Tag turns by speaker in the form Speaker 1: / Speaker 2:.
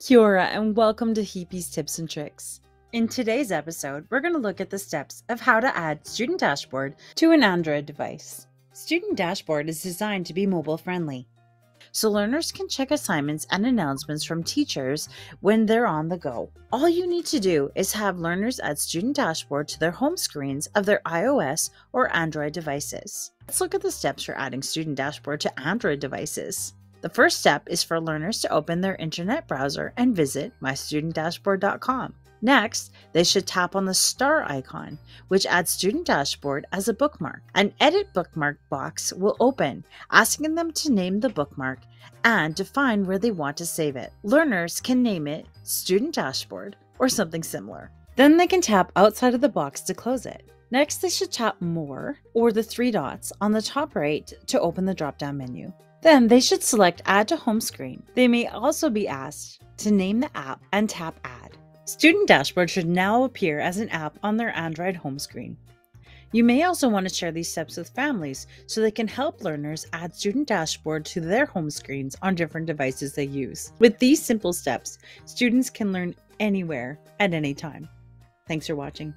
Speaker 1: Kia ora and welcome to Heapy's Tips and Tricks. In today's episode, we're going to look at the steps of how to add Student Dashboard to an Android device. Student Dashboard is designed to be mobile friendly, so learners can check assignments and announcements from teachers when they're on the go. All you need to do is have learners add Student Dashboard to their home screens of their iOS or Android devices. Let's look at the steps for adding Student Dashboard to Android devices. The first step is for learners to open their internet browser and visit mystudentdashboard.com. Next, they should tap on the star icon, which adds Student Dashboard as a bookmark. An Edit Bookmark box will open, asking them to name the bookmark and define where they want to save it. Learners can name it Student Dashboard or something similar. Then they can tap outside of the box to close it. Next, they should tap More or the three dots on the top right to open the drop-down menu. Then they should select Add to Home Screen. They may also be asked to name the app and tap Add. Student Dashboard should now appear as an app on their Android home screen. You may also want to share these steps with families so they can help learners add Student Dashboard to their home screens on different devices they use. With these simple steps, students can learn anywhere at any time. Thanks for watching.